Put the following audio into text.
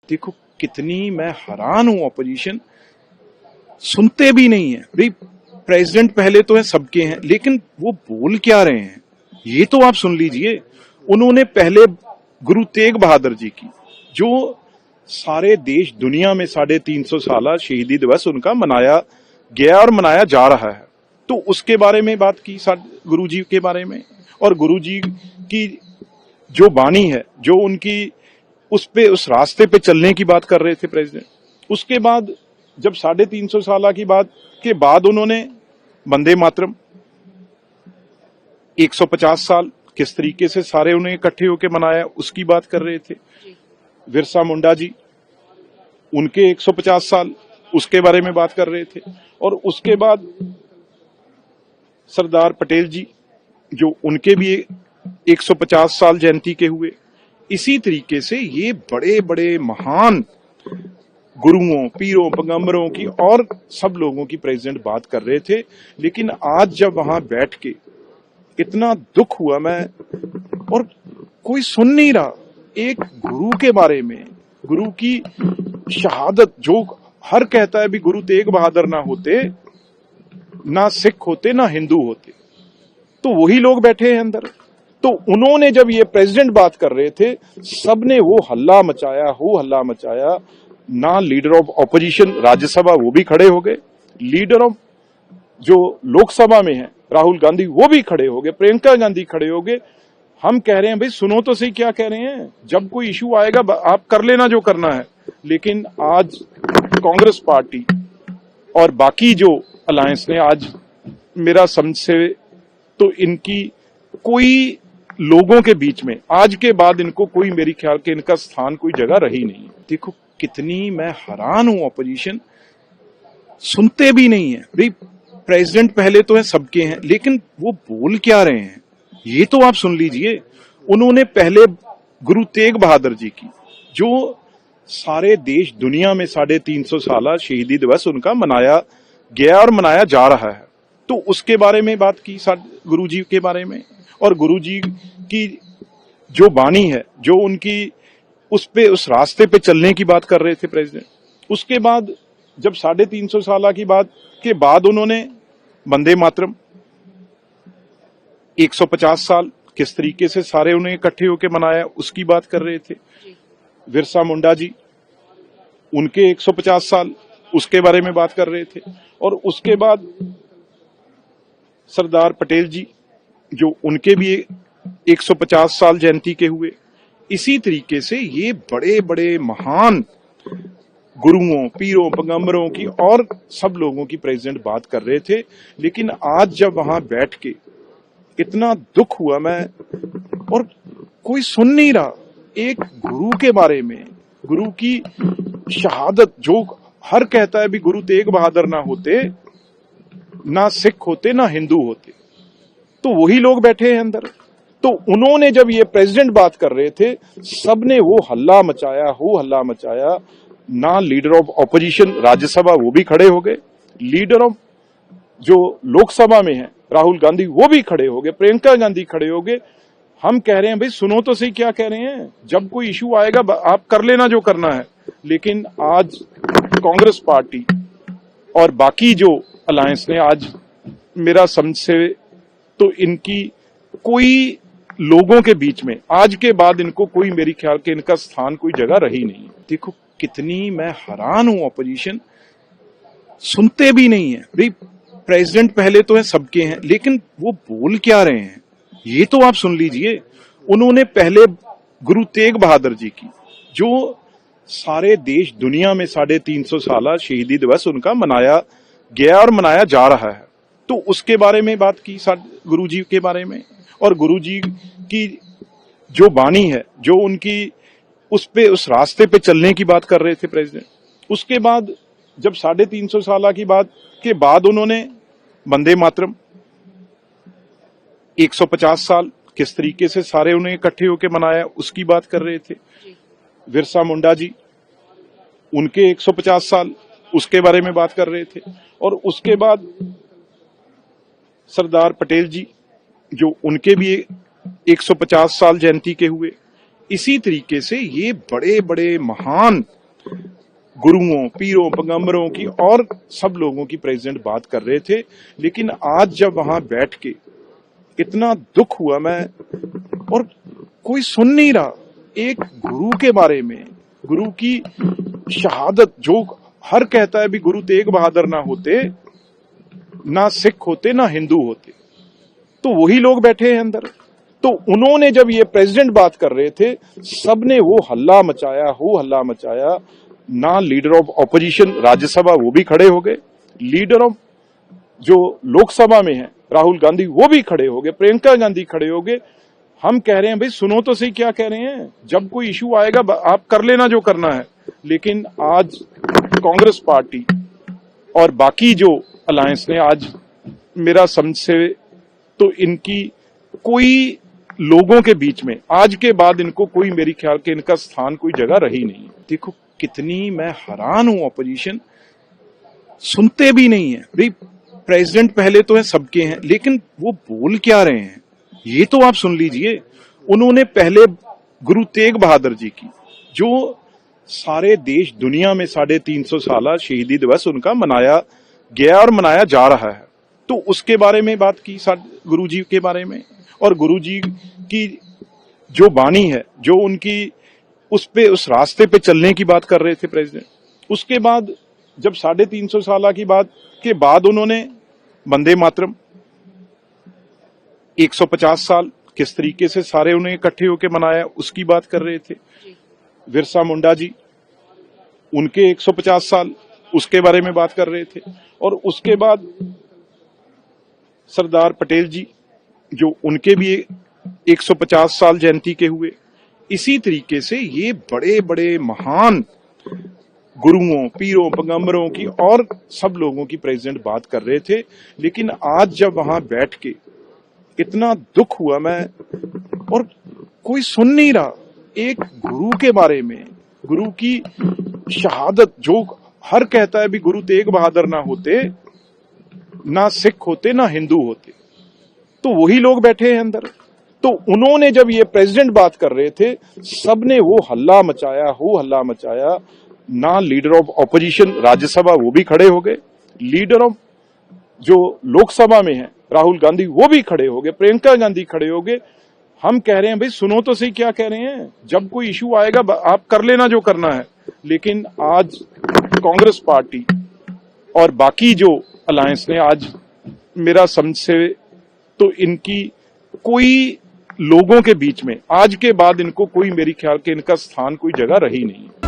देखो कितनी मैं हैरान हूं, ऑपोजिशन सुनते भी नहीं है भाई। प्रेसिडेंट पहले तो है, सबके हैं, लेकिन वो बोल क्या रहे हैं ये तो आप सुन लीजिए। उन्होंने पहले गुरु तेग बहादुर जी की, जो सारे देश दुनिया में 350 साल शहीदी दिवस उनका मनाया गया और मनाया जा रहा है, तो उसके बारे में बात की, गुरु जी के बारे में। और गुरु जी की जो वाणी है, जो उनकी उस रास्ते पे चलने की बात कर रहे थे प्रेसिडेंट। उसके बाद जब 350 साल की बात के बाद उन्होंने वंदे मातरम 150 साल किस तरीके से सारे उन्हें इकट्ठे होकर मनाया, उसकी बात कर रहे थे। बिरसा मुंडा जी, उनके 150 साल, उसके बारे में बात कर रहे थे। और उसके बाद सरदार पटेल जी, जो उनके भी 150 साल जयंती के हुए। इसी तरीके से ये बड़े बड़े महान गुरुओं, पीरों, पैगंबरों की और सब लोगों की प्रेसिडेंट बात कर रहे थे। लेकिन आज जब वहां बैठ के इतना दुख हुआ मैं, और कोई सुन नहीं रहा। एक गुरु के बारे में, गुरु की शहादत, जो हर कहता है भी गुरु तेग बहादुर ना होते, ना सिख होते, ना हिंदू होते, तो वही लोग बैठे हैं अंदर। तो उन्होंने जब ये प्रेसिडेंट बात कर रहे थे, सबने वो हल्ला मचाया। ना लीडर ऑफ ऑपोजिशन राज्यसभा वो भी खड़े हो गए, लीडर ऑफ जो लोकसभा में है राहुल गांधी वो भी खड़े हो गए, प्रियंका गांधी खड़े हो गए। हम कह रहे हैं भाई सुनो तो सही क्या कह रहे हैं, जब कोई इशू आएगा आप कर लेना जो करना है। लेकिन आज कांग्रेस पार्टी और बाकी जो अलायंस ने, आज मेरा समझ से तो इनकी कोई लोगों के बीच में आज के बाद इनको कोई, मेरी ख्याल के इनका स्थान, कोई जगह रही नहीं है। देखो कितनी मैं हैरान हूं, ऑपोजिशन सुनते भी नहीं है भाई। प्रेसिडेंट पहले तो है, सबके हैं, लेकिन वो बोल क्या रहे हैं ये तो आप सुन लीजिए। उन्होंने पहले गुरु तेग बहादुर जी की, जो सारे देश दुनिया में 350 साल शहीदी दिवस उनका मनाया गया और मनाया जा रहा है, तो उसके बारे में बात की, गुरु जी के बारे में। और गुरु जी की जो वाणी है, जो उनकी उस रास्ते पे चलने की बात कर रहे थे प्रेसिडेंट। उसके बाद जब 350 साल की बात के बाद उन्होंने वंदे मातरम 150 साल किस तरीके से सारे उन्हें इकट्ठे होकर मनाया, उसकी बात कर रहे थे। बिरसा मुंडा जी, उनके 150 साल, उसके बारे में बात कर रहे थे। और उसके बाद सरदार पटेल जी, जो उनके भी 150 साल जयंती के हुए। इसी तरीके से ये बड़े बड़े महान गुरुओं, पीरों, पैगंबरों की और सब लोगों की प्रेसिडेंट बात कर रहे थे। लेकिन आज जब वहां बैठ के इतना दुख हुआ मैं, और कोई सुन नहीं रहा। एक गुरु के बारे में, गुरु की शहादत, जो हर कहता है भी गुरु तेग बहादुर ना होते, ना सिख होते, ना हिंदू होते, तो वही लोग बैठे हैं अंदर। तो उन्होंने जब ये प्रेसिडेंट बात कर रहे थे, सबने वो हल्ला मचाया। ना लीडर ऑफ ऑपोजिशन राज्यसभा वो भी खड़े हो गए, लीडर ऑफ जो लोकसभा में है राहुल गांधी वो भी खड़े हो गए, प्रियंका गांधी खड़े हो गए। हम कह रहे हैं भाई सुनो तो सही क्या कह रहे हैं, जब कोई इशू आएगा आप कर लेना जो करना है। लेकिन आज कांग्रेस पार्टी और बाकी जो अलायंस ने, आज मेरा समझ से तो इनकी कोई लोगों के बीच में आज के बाद इनको कोई, मेरी ख्याल के इनका स्थान, कोई जगह रही नहीं है। देखो कितनी मैं हैरान हूं, ऑपोजिशन सुनते भी नहीं है भाई। प्रेसिडेंट पहले तो है, सबके हैं, लेकिन वो बोल क्या रहे हैं ये तो आप सुन लीजिए। उन्होंने पहले गुरु तेग बहादुर जी की, जो सारे देश दुनिया में 350 साल शहीदी दिवस उनका मनाया गया और मनाया जा रहा है, तो उसके बारे में बात की, गुरु जी के बारे में। और गुरु जी की जो वाणी है, जो उनकी उस रास्ते पे चलने की बात कर रहे थे प्रेसिडेंट। उसके बाद जब 350 साल की बात के बाद उन्होंने वंदे मातरम 150 साल किस तरीके से सारे उन्हें इकट्ठे होकर मनाया, उसकी बात कर रहे थे। बिरसा मुंडा जी, उनके 150 साल, उसके बारे में बात कर रहे थे। और उसके बाद सरदार पटेल जी, जो उनके भी 150 साल जयंती के हुए। इसी तरीके से ये बड़े बड़े महान गुरुओं, पीरों, पैगंबरों की और सब लोगों की प्रेसिडेंट बात कर रहे थे। लेकिन आज जब वहां बैठ के इतना दुख हुआ मैं, और कोई सुन नहीं रहा। एक गुरु के बारे में, गुरु की शहादत, जो हर कहता है भी गुरु तेग बहादुर ना होते, ना सिख होते, ना हिंदू होते, तो वही लोग बैठे हैं अंदर। तो उन्होंने जब ये प्रेसिडेंट बात कर रहे थे, सबने वो हल्ला मचाया, हो हल्ला मचाया ना। लीडर ऑफ ऑपोजिशन राज्यसभा वो भी खड़े हो गए, लीडर ऑफ जो लोकसभा में है राहुल गांधी वो भी खड़े हो गए, प्रियंका गांधी खड़े हो गए। हम कह रहे हैं भाई सुनो तो सही क्या कह रहे हैं, जब कोई इशू आएगा आप कर लेना जो करना है। लेकिन आज कांग्रेस पार्टी और बाकी जो अलायंस ने, आज मेरा समझ से तो इनकी कोई लोगों के बीच में आज के बाद इनको कोई, मेरी ख्याल के इनका स्थान कोई जगह रही नहीं है। देखो कितनी मैं हैरान हूं, ऑपोजिशन सुनते भी नहीं है भाई। प्रेसिडेंट पहले तो है सबके हैं, लेकिन वो बोल क्या रहे हैं ये तो आप सुन लीजिए। उन्होंने पहले गुरु तेग बहादुर जी की, जो सारे देश दुनिया में 350 साल शहीदी दिवस उनका मनाया गया और मनाया जा रहा है, तो उसके बारे में बात की, गुरु जी के बारे में। और गुरु जी की जो वाणी है, जो उनकी उस रास्ते पे चलने की बात कर रहे थे प्रेसिडेंट। उसके बाद जब 350 साल की बात के बाद उन्होंने वंदे मातरम, 150 साल किस तरीके से सारे उन्हें इकट्ठे होकर मनाया उसकी बात कर रहे थे। बिरसा मुंडा जी, उनके 150 साल उसके बारे में बात कर रहे थे। और उसके बाद सरदार पटेल जी, जो उनके भी 150 साल जयंती के हुए। इसी तरीके से ये बड़े बड़े महान गुरुओं, पीरों, पैगंबरों की और सब लोगों की प्रेसिडेंट बात कर रहे थे। लेकिन आज जब वहां बैठ के इतना दुख हुआ मैं, और कोई सुन नहीं रहा। एक गुरु के बारे में, गुरु की शहादत, जो हर कहता है भी गुरु तेग बहादुर ना होते, ना सिख होते, ना हिंदू होते, तो वही लोग बैठे हैं अंदर। तो उन्होंने जब ये प्रेसिडेंट बात कर रहे थे, सबने वो हल्ला मचाया, हो हल्ला मचाया ना। लीडर ऑफ ऑपोजिशन राज्यसभा वो भी खड़े हो गए, लीडर ऑफ जो लोकसभा में है राहुल गांधी वो भी खड़े हो गए, प्रियंका गांधी खड़े हो गए। हम कह रहे हैं भाई सुनो तो सही क्या कह रहे हैं, जब कोई इशू आएगा आप कर लेना जो करना है। लेकिन आज कांग्रेस पार्टी और बाकी जो अलायंस ने, आज मेरा समझ से तो इनकी कोई लोगों के बीच में आज के बाद इनको कोई, मेरी ख्याल के इनका स्थान कोई जगह रही नहीं है।